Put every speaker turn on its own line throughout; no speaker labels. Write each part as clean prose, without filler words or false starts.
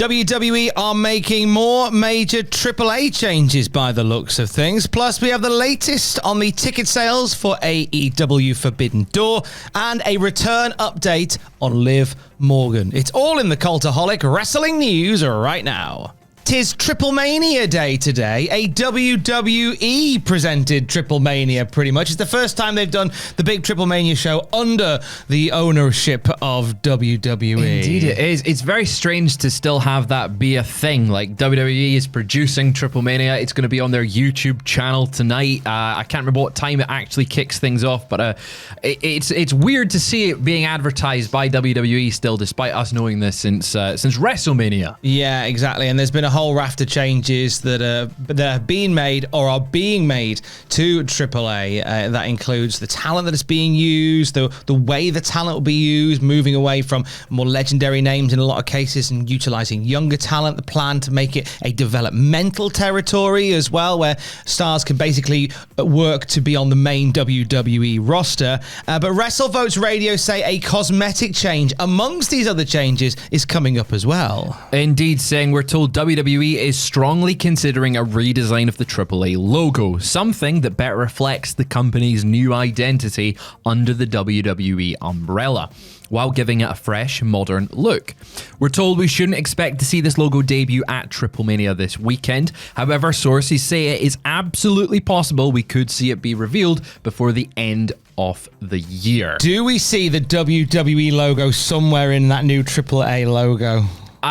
WWE are making more major AAA changes by the looks of things. Plus, we have the latest on the ticket sales for AEW Forbidden Door and a return update on Liv Morgan. It's all in the Cultaholic Wrestling News right now. 'Tis Triple Mania Day today. A WWE presented Triple Mania, pretty much. It's the first time they've done the big Triple Mania show under the ownership of WWE.
Indeed it is. It's very strange to still have that be a thing. Like, WWE is producing Triple Mania. It's going to be on their YouTube channel tonight. I can't remember what time it actually kicks things off, but it's weird to see it being advertised by WWE still, despite us knowing this since WrestleMania.
Yeah, exactly. And there's been a whole raft of changes that have been made or are being made to AAA. That includes the talent that is being used, the way the talent will be used, moving away from more legendary names in a lot of cases and utilizing younger talent. The plan to make it a developmental territory as well, where stars can basically work to be on the main WWE roster. But WrestleVotes Radio say a cosmetic change amongst these other changes is coming up as well.
Indeed, saying we're told WWE is strongly considering a redesign of the AAA logo, something that better reflects the company's new identity under the WWE umbrella, while giving it a fresh, modern look. We're told we shouldn't expect to see this logo debut at Triple Mania this weekend. However, sources say it is absolutely possible we could see it be revealed before the end of the year.
Do we see the WWE logo somewhere in that new AAA logo?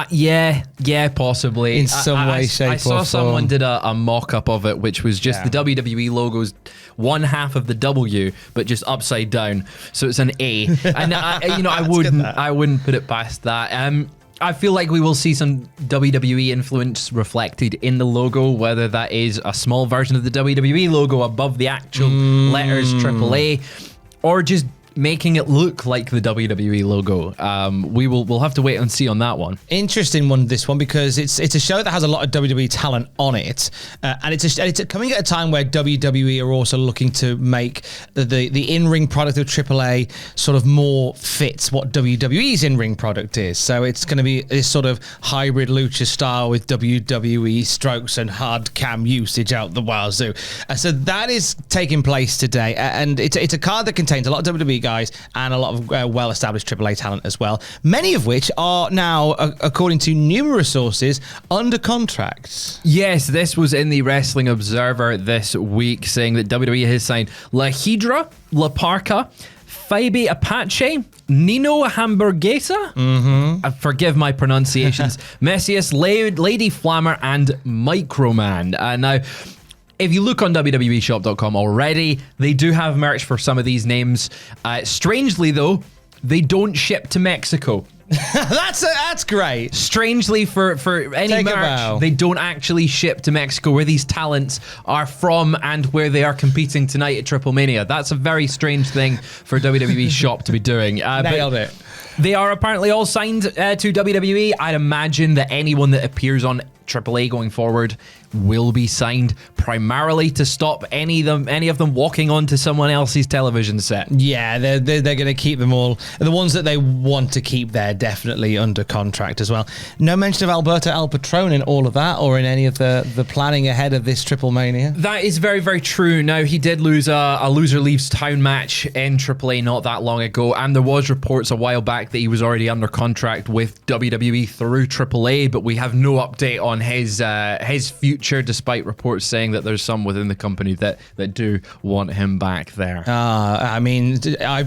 Yeah, possibly.
In some way, shape, or form.
I saw someone did a mock-up of it, which was just the WWE logo's one half of the W, but just upside down. So it's an A. And I wouldn't put it past that. I feel like we will see some WWE influence reflected in the logo, whether that is a small version of the WWE logo above the actual letters AAA, or just making it look like the WWE logo. We'll have to wait and see on that one.
Interesting one, this one, because it's a show that has a lot of WWE talent on it, and it's coming at a time where WWE are also looking to make the in-ring product of AAA sort of more fits what WWE's in-ring product is. So it's going to be this sort of hybrid lucha style with WWE strokes and hard cam usage out the wazoo. So that is taking place today, and it's a card that contains a lot of WWE guys and a lot of well-established AAA talent as well, many of which are now, according to numerous sources, under contracts.
Yes, this was in the Wrestling Observer this week, saying that WWE has signed La Hydra, La Parca, Fabi Apache, Nino Hamburguesa, forgive my pronunciations, Messias, Lady Flammer, and Microman. Now, if you look on WWEshop.com already, they do have merch for some of these names. Strangely, though, they don't ship to Mexico.
That's great.
Strangely, for any merch, they don't actually ship to Mexico, where these talents are from and where they are competing tonight at Triple Mania. That's a very strange thing for WWE Shop to be doing.
Nailed it.
They are apparently all signed to WWE. I'd imagine that anyone that appears on AAA going forward will be signed primarily to stop any of them walking onto someone else's television set. Yeah,
they're going to keep them all. The ones that they want to keep there definitely under contract as well. No mention of Alberto El Patron in all of that, or in any of the planning ahead of this Triple Mania.
That is very, very true. Now, he did lose a loser leaves town match in AAA not that long ago, and there was reports a while back that he was already under contract with WWE through AAA, but we have no update on his future, despite reports saying that there's some within the company that do want him back there.
I mean, I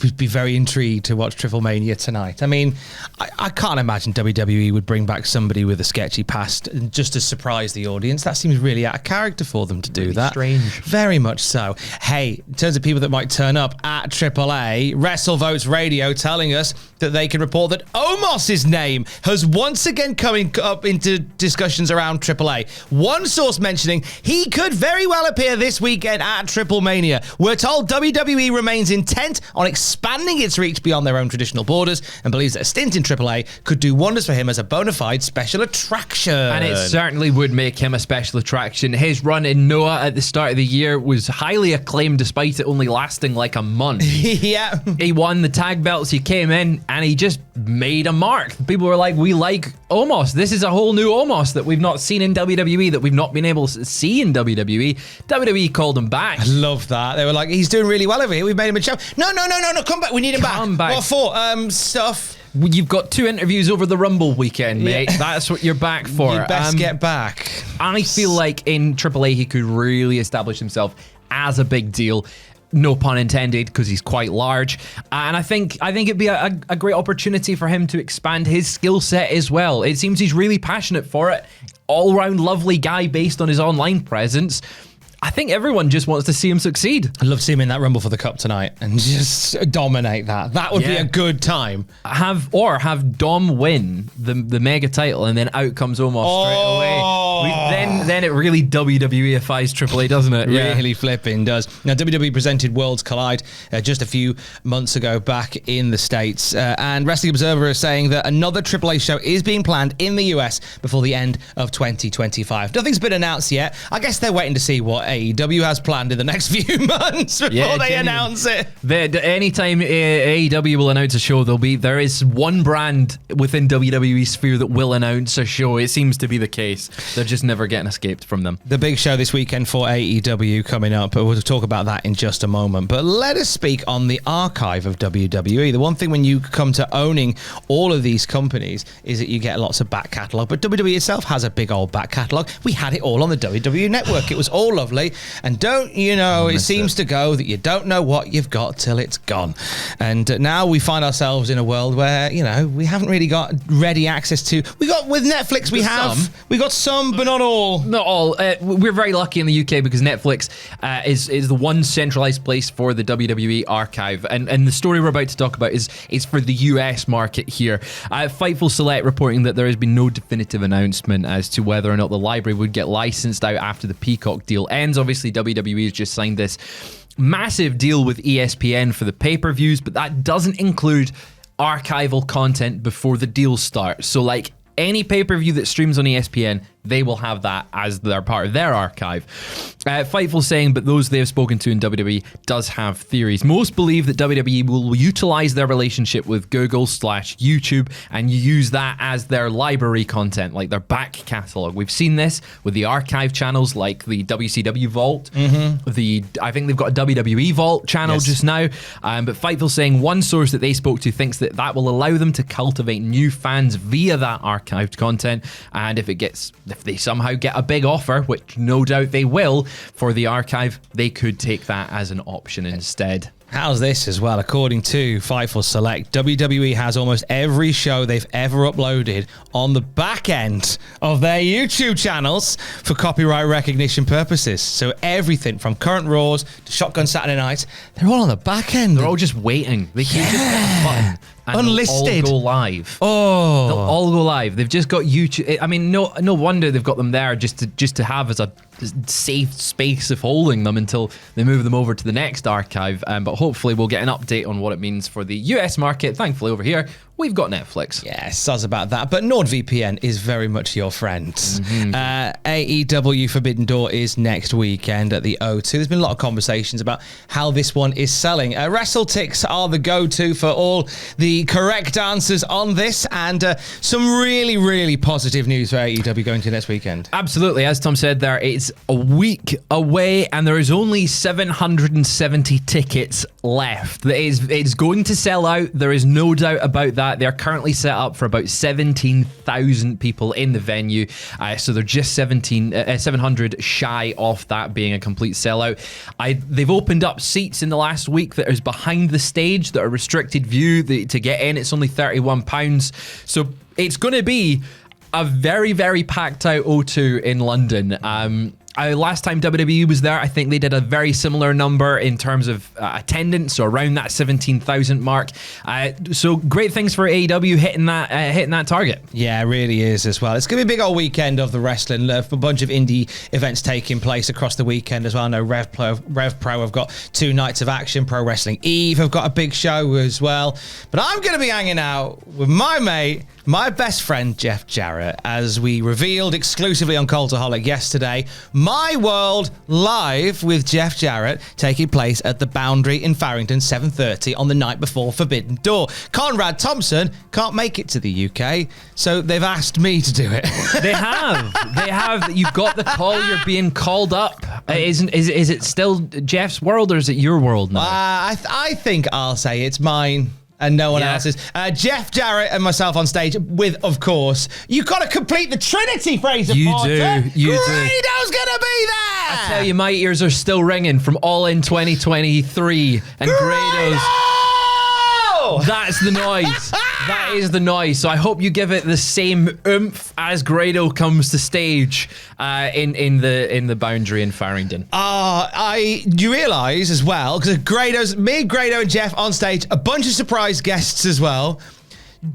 would be very intrigued to watch Triple Mania tonight. I mean, I can't imagine WWE would bring back somebody with a sketchy past just to surprise the audience. That seems really out of character for them to do really that.
Strange.
Very much so. Hey, in terms of people that might turn up at AAA, WrestleVotes Radio telling us that they can report that Omos's name has once again coming up into discussions around AAA. One source mentioning he could very well appear this weekend at Triple Mania. We're told WWE remains intent on expanding its reach beyond their own traditional borders and believes that a stint in AAA could do wonders for him as a bona fide special attraction.
And it certainly would make him a special attraction. His run in Noah at the start of the year was highly acclaimed despite it only lasting like a month.
Yeah.
He won the tag belts, he came in, and he just made a mark. People were like, we like Omos. This is a whole new Omos that we've not seen in WWE, that we've not been able to see in WWE. WWE called him back.
I love that. They were like, he's doing really well over here. We made him a show. No, come back. We need him back. What for? Stuff.
You've got 2 interviews over the Rumble weekend, mate. Yeah. That's what you're back for.
You best get back.
I feel like in AAA he could really establish himself as a big deal. No pun intended, because he's quite large. And I think it'd be a great opportunity for him to expand his skill set as well. It seems he's really passionate for it. All-round lovely guy based on his online presence. I think everyone just wants to see him succeed.
I'd love to see him in that Rumble for the Cup tonight and just dominate that. That would be a good time.
Have Dom win the mega title, and then out comes Omos straight away. Then it really WWEifies AAA, doesn't it?
Really flipping does. Now, WWE presented Worlds Collide just a few months ago back in the States. And Wrestling Observer is saying that another AAA show is being planned in the US before the end of 2025. Nothing's been announced yet. I guess they're waiting to see what AEW has planned in the next few months before they announce it.
Anytime AEW will announce a show, there is one brand within WWE sphere that will announce a show. It seems to be the case. They're just never getting escaped from them.
The big show this weekend for AEW coming up. We'll talk about that in just a moment. But let us speak on the archive of WWE. The one thing when you come to owning all of these companies is that you get lots of back catalogue. But WWE itself has a big old back catalogue. We had it all on the WWE network. It was all lovely. And don't you know, it seems to go that you don't know what you've got till it's gone. And now we find ourselves in a world where, you know, we haven't really got ready access to. We got with Netflix, we got some, but not all.
Not all. We're very lucky in the UK because Netflix is the one centralized place for the WWE archive. And the story we're about to talk about is for the US market here. Fightful Select reporting that there has been no definitive announcement as to whether or not the library would get licensed out after the Peacock deal ends. Obviously, WWE has just signed this massive deal with ESPN for the pay-per-views, but that doesn't include archival content before the deal starts. So, like, any pay-per-view that streams on ESPN, they will have that as their part of their archive. Fightful saying, but those they have spoken to in WWE does have theories. Most believe that WWE will utilize their relationship with Google/YouTube and use that as their library content, like their back catalog. We've seen this with the archive channels like the WCW Vault. I think they've got a WWE Vault channel just now. But Fightful saying one source that they spoke to thinks that will allow them to cultivate new fans via that archived content. And if they somehow get a big offer, which no doubt they will, for the archive, they could take that as an option instead.
How's this as well? According to Fightful Select, WWE has almost every show they've ever uploaded on the back end of their YouTube channels for copyright recognition purposes. So everything from current Raws to Shotgun Saturday Nights, they're all on the back end.
They're all just waiting. They can just hit a button. And
unlisted.
They'll all go live.
Oh,
they'll all go live. They've just got YouTube. I mean, no wonder they've got them there just to have as a safe space of holding them until they move them over to the next archive. But hopefully we'll get an update on what it means for the US market. Thankfully over here, we've got Netflix.
Yeah, soz about that. But NordVPN is very much your friend. AEW Forbidden Door is next weekend at the O2. There's been a lot of conversations about how this one is selling. WrestleTix are the go-to for all the correct answers on this, and some really, really positive news for AEW going to next weekend.
Absolutely. As Tom said there, it's a week away, and there is only 770 tickets left. It's going to sell out. There is no doubt about that. They're currently set up for about 17,000 people in the venue. So they're just 700 shy off that being a complete sellout. They've opened up seats in the last week that is behind the stage that are restricted view. To get in, it's only £31. So it's going to be a very, very packed out O2 in London. Last time WWE was there, I think they did a very similar number in terms of attendance, so around that 17,000 mark. So great things for AEW hitting that target.
Yeah, it really is as well. It's going to be a big old weekend of the wrestling. A bunch of indie events taking place across the weekend as well. I know Rev Pro have got 2 nights of action. Pro Wrestling Eve have got a big show as well. But I'm going to be hanging out with my mate, my best friend, Jeff Jarrett, as we revealed exclusively on Cultaholic yesterday, My World Live with Jeff Jarrett, taking place at the Boundary in Farringdon, 7:30 on the night before Forbidden Door. Conrad Thompson can't make it to the UK, so they've asked me to do it.
They have. You've got the call. You're being called up. Is it still Jeff's world or is it your world now?
I think I'll say it's mine. And no one else's. Jeff Jarrett and myself on stage with, of course, you've got to complete the Trinity, Fraser Porter.
You do.
Grado's going to be there.
I tell you, my ears are still ringing from All In 2023. And Grado's... That's the noise. That is the noise. So I hope you give it the same oomph as Grado comes to stage in the Boundary in Farringdon.
You realise as well, because me, Grado and Jeff on stage, a bunch of surprise guests as well.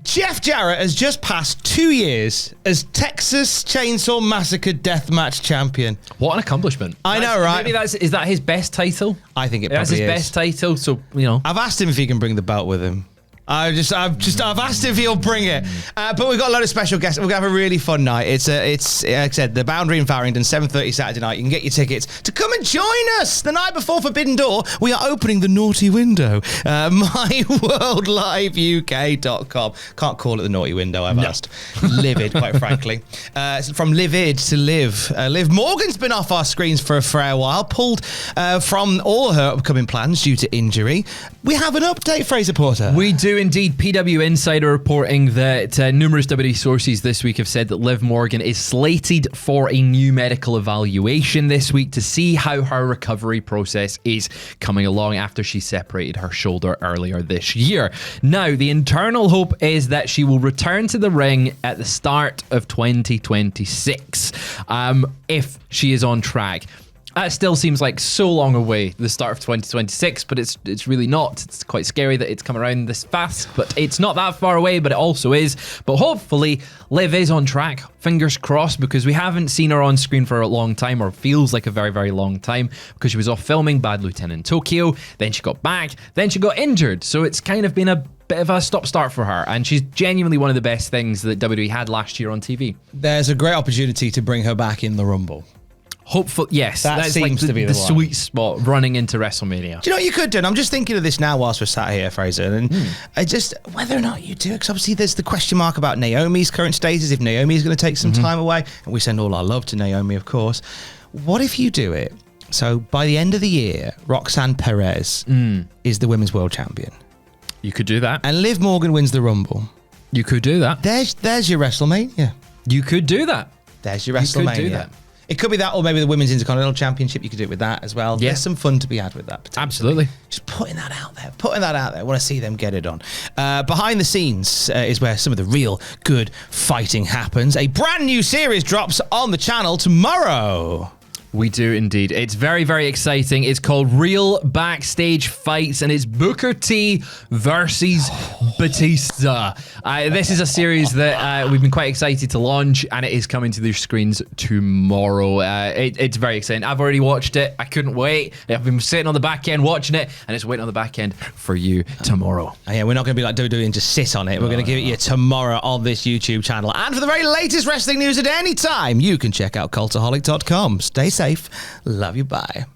Jeff Jarrett has just passed 2 years as Texas Chainsaw Massacre Deathmatch Champion.
What an accomplishment.
I know, right?
Maybe is that his best title?
I think
That's his best title, so, you know.
I've asked him if he can bring the belt with him. I've asked him if he'll bring it, but we've got a lot of special guests. We're gonna have a really fun night. It's like I said, the Boundary in Farringdon, 7:30 Saturday night. You can get your tickets to come and join us the night before Forbidden Door. We are opening the naughty window. MyWorldLiveUK.com. Can't call it the naughty window. I've asked. Livid, quite frankly. From livid to live. Liv Morgan's been off our screens for a fair while, pulled from all her upcoming plans due to injury. We have an update, Fraser Porter.
We do indeed. PW Insider reporting that numerous WWE sources this week have said that Liv Morgan is slated for a new medical evaluation this week to see how her recovery process is coming along after she separated her shoulder earlier this year. Now, the internal hope is that she will return to the ring at the start of 2026 if she is on track. That still seems like so long away, the start of 2026, but it's really not. It's quite scary that it's come around this fast, but it's not that far away, but it also is. But hopefully, Liv is on track. Fingers crossed, because we haven't seen her on screen for a long time, or feels like a very, very long time, because she was off filming Bad Lieutenant in Tokyo, then she got back, then she got injured. So it's kind of been a bit of a stop-start for her, and she's genuinely one of the best things that WWE had last year on TV.
There's a great opportunity to bring her back in the Rumble.
Hopefully, yes.
That seems
like
to be the
sweet spot running into WrestleMania.
Do you know what you could do? And I'm just thinking of this now whilst we're sat here, Fraser, and whether or not you do it, because obviously there's the question mark about Naomi's current status, if Naomi is going to take some time away, and we send all our love to Naomi, of course. What if you do it? So by the end of the year, Roxanne Perez is the Women's World Champion.
You could do that.
And Liv Morgan wins the Rumble.
You could do that.
There's your WrestleMania.
You could do that.
There's your WrestleMania.
You could do that.
It could be that, or maybe the Women's Intercontinental Championship. You could do it with that as well.
Yeah.
There's some fun to be had with that.
Absolutely.
Just putting that out there. I want to see them get it on. Behind the scenes is where some of the real good fighting happens. A brand new series drops on the channel tomorrow.
We do indeed. It's very, very exciting. It's called Real Backstage Fights, and it's Booker T versus Batista. This is a series that we've been quite excited to launch, and it is coming to their screens tomorrow. It's very exciting. I've already watched it. I couldn't wait. I've been sitting on the back end watching it, and it's waiting on the back end for you tomorrow.
Yeah, we're not going to be like WWE and just sit on it. We're going to give it you tomorrow on this YouTube channel. And for the very latest wrestling news at any time, you can check out Cultaholic.com. Stay safe. Love you. Bye.